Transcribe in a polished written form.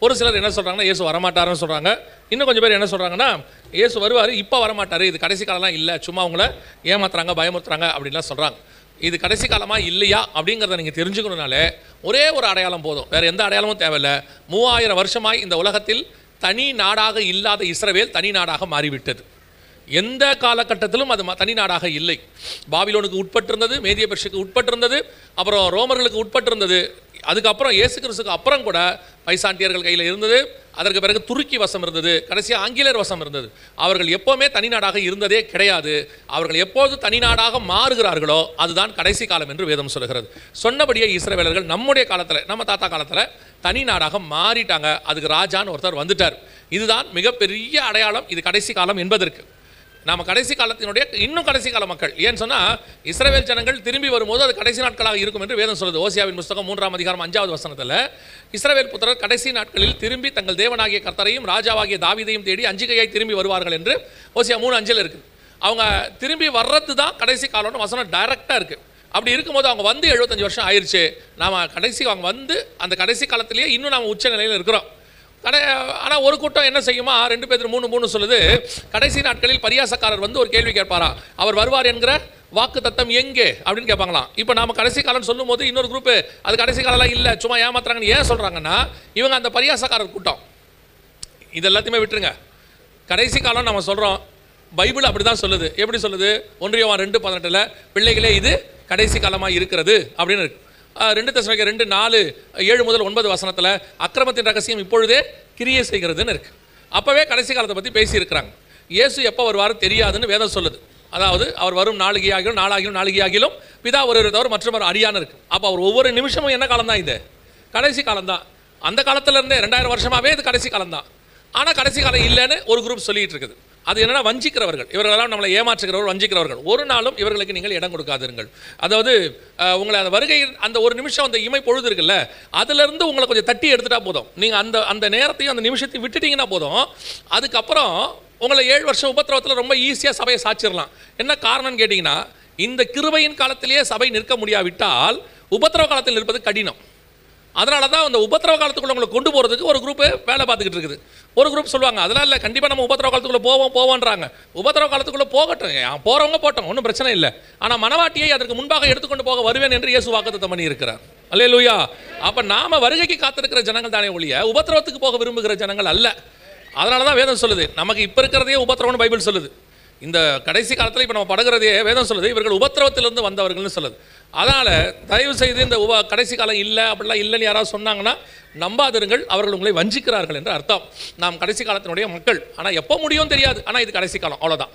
ஒரு சிலர் என்ன சொல்கிறாங்கன்னா இயேசு வரமாட்டாருன்னு சொல்கிறாங்க. இன்னும் கொஞ்சம் பேர் என்ன சொல்கிறாங்கன்னா இயேசு வருவார், இப்போ வரமாட்டார், இது கடைசி காலம்லாம் இல்லை, சும்மா அவங்கள ஏமாத்துறாங்க பயமுறுத்துறாங்க அப்படின்லாம் சொல்கிறாங்க. இது கடைசி காலமாக இல்லையா அப்படிங்கிறத நீங்கள் தெரிஞ்சுக்கணுனாலே ஒரே ஒரு அடையாளம் போதும், வேறு எந்த அடையாளமும் தேவையில்லை. 3000 வருஷமாய் இந்த உலகத்தில் தனி நாடாக இல்லாத இஸ்ரவேல் தனி நாடாக மாறிவிட்டது. எந்த காலகட்டத்திலும் அது தனி நாடாக இல்லை. பாபிலோனுக்கு உட்பட்டிருந்தது, மேதிய பெர்ஷியாவுக்கு உட்பட்டிருந்தது, அப்புறம் ரோமர்களுக்கு உட்பட்டிருந்தது. அதுக்கப்புறம் இயேசு கிறிஸ்துக்கு அப்புறம் கூட பைசாண்டியர்கள் கையில் இருந்தது, அதற்கு பிறகு துருக்கி வசம் இருந்தது, கடைசியாக ஆங்கிலேயர் வசம் இருந்தது. அவர்கள் எப்போவுமே தனிநாடாக இருந்ததே கிடையாது. அவர்கள் எப்போது தனிநாடாக மாறுகிறார்களோ அதுதான் கடைசி காலம் என்று வேதம் சொல்கிறது. சொன்னபடியே இஸ்ரவேலர்கள் நம்முடைய காலத்தில், நம்ம தாத்தா காலத்தில் தனி நாடாக மாறிட்டாங்க. அதுக்கு ராஜான்னு ஒருத்தர் வந்துட்டார். இதுதான் மிகப்பெரிய அடையாளம் இது கடைசி காலம் என்பதற்கு. நாம் கடைசி காலத்தினுடைய இன்னும் கடைசி கால மக்கள். ஏன்னு சொன்னால் இஸ்ரவேல் ஜனங்கள் திரும்பி வரும்போது அது கடைசி நாட்களாக இருக்கும் என்று வேதம் சொல்லுது. ஓசியாவின் புத்தகம் 3ஆம் அதிகாரம் 5வது வசனத்தில் இஸ்ரவேல் புத்திரர் கடைசி நாட்களில் திரும்பி தங்கள் தேவனாகிய கர்த்தரையும் ராஜாவாகிய தாவீதையும் தேடி அஞ்சிகையாய் திரும்பி வருவார்கள் என்று ஓசியா 3:5 இருக்குது. அவங்க திரும்பி வர்றது தான் கடைசி காலம்னு வசனம் டைரெக்டாக இருக்குது. அப்படி இருக்கும்போது அவங்க வந்து 75 வருஷம் ஆயிடுச்சு. நாம் கடைசி அவங்க வந்து அந்த கடைசி காலத்திலேயே இன்னும் நாம் உச்ச நிலையில் இருக்கிறோம். ஆனால் ஒரு கூட்டம் என்ன செய்யுமா, 2 பேர் 3:3 சொல்லுது, கடைசி நாட்களில் பரியாசக்காரர் வந்து ஒரு கேள்வி கேட்பாரா, அவர் வருவார் என்கிற வாக்கு தத்தம் எங்கே அப்படின்னு கேட்பாங்களாம். இப்போ நாம கடைசி காலம் சொல்லும் போது இன்னொரு குரூப்பு அது கடைசி காலம்லாம் இல்லை, சும்மா ஏமாத்துறாங்கன்னு ஏன் சொல்கிறாங்கன்னா இவங்க அந்த பரியாசக்காரர் கூட்டம். இது எல்லாத்தையுமே விட்டுருங்க. கடைசி காலம் நம்ம சொல்கிறோம், பைபிள் அப்படி தான் சொல்லுது. எப்படி சொல்லுது? 1 யோவான் 2:18 பிள்ளைகளே இது கடைசி காலமாக இருக்கிறது அப்படின்னு இருக்கு. 2 தெசலோனிக்கேயர் 2:4 7 முதல் 9 வசனத்தில் அக்கிரமத்தின் ரகசியம் இப்பொழுதே கிரியை செய்கிறதுன்னு இருக்கு. அப்போவே கடைசி காலத்தை பற்றி பேசியிருக்கிறாங்க. இயேசு எப்போ வருவார் தெரியாதுன்னு வேதம் சொல்லுது. அதாவது அவர் வரும் நாளிகையாகிலும் பிதா ஒருவரை தவிர மற்றவர் அறியான்னு இருக்கு. அப்போ அவர் ஒவ்வொரு நிமிஷமும் என்ன காலம் தான்? இது கடைசி காலம் தான். அந்த காலத்திலேருந்தே 2000 வருஷமாகவே இது கடைசி காலம் தான். ஆனால் கடைசி காலம் இல்லைன்னு ஒரு குரூப் சொல்லிட்டு இருக்குது. அது என்னன்னா வஞ்சிக்கிறவர்கள், இவர்களெல்லாம் நம்மளை ஏமாற்றுகிறவர்கள், வஞ்சிக்கிறவர்கள். ஒரு நாளும் இவர்களுக்கு நீங்கள் இடம் கொடுக்காதீர்கள். அதாவது உங்களை அந்த வருகை அந்த ஒரு நிமிஷம் அந்த இமை பொழுது இருக்குல்ல, அதிலிருந்து உங்களை கொஞ்சம் தட்டி எடுத்துட்டா போதும். நீங்கள் அந்த நேரத்தையும் அந்த நிமிஷத்தையும் விட்டுட்டீங்கன்னா போதும். அதுக்கப்புறம் உங்களை 7 வருஷம் உபத்திரவத்தில் ரொம்ப ஈஸியாக சபையை சாச்சிடலாம். என்ன காரணம்னு கேட்டிங்கன்னா, இந்த கிருபையின் காலத்திலேயே சபை நிற்க முடியாவிட்டால் உபத்திரவ காலத்தில் நிற்பது கடினம். அதனால தான் அந்த உபத்திரவ காலத்துக்குள்ள உங்களை கொண்டு போகிறதுக்கு ஒரு குரூப் வேலை பார்த்துக்கிட்டு இருக்குது. ஒரு குரூப் சொல்லுவாங்க அதெல்லாம் இல்லை, கண்டிப்பாக நம்ம உபத்திரவ காலத்துக்குள்ளே போவோன்றாங்க. உபத்திரவ காலத்துக்குள்ளே போகட்டும், போகிறவங்க போட்டோம், ஒன்றும் பிரச்சனை இல்லை. ஆனால் மனவாட்டியை அதற்கு முன்பாக எடுத்துக்கொண்டு போக வருவேன் என்று இயேசு வாக்குத்தத்தம் பண்ணி இருக்கிறார். அல்லேலூயா. அப்போ நாம வருகைக்கு காத்திருக்கிற ஜனங்கள் தானே ஒழிய உபத்திரவத்துக்கு போக விரும்புகிற ஜனங்கள் அல்ல. அதனால தான் வேதம் சொல்லுது, நமக்கு இப்போ இருக்கிறதே உபத்திரவம்னு பைபிள் சொல்லுது. இந்த கடைசி காலத்தில் இப்போ நம்ம படுகிறதே வேதம் சொல்லுது இவர்கள் உபத்திரவத்திலிருந்து வந்தவர்கள்னு சொல்லுது. அதனால் தயவு செய்து இந்த கடைசி காலம் இல்லை அப்படிலாம் இல்லைன்னு யாராவது சொன்னாங்கன்னா நம்பாதிருங்கள், அவர்கள் உங்களை வஞ்சிக்கிறார்கள் என்று அர்த்தம். நாம் கடைசி காலத்தினுடைய மக்கள். ஆனால் எப்போ முடியும் தெரியாது, ஆனால் இது கடைசி காலம், அவ்வளோதான்.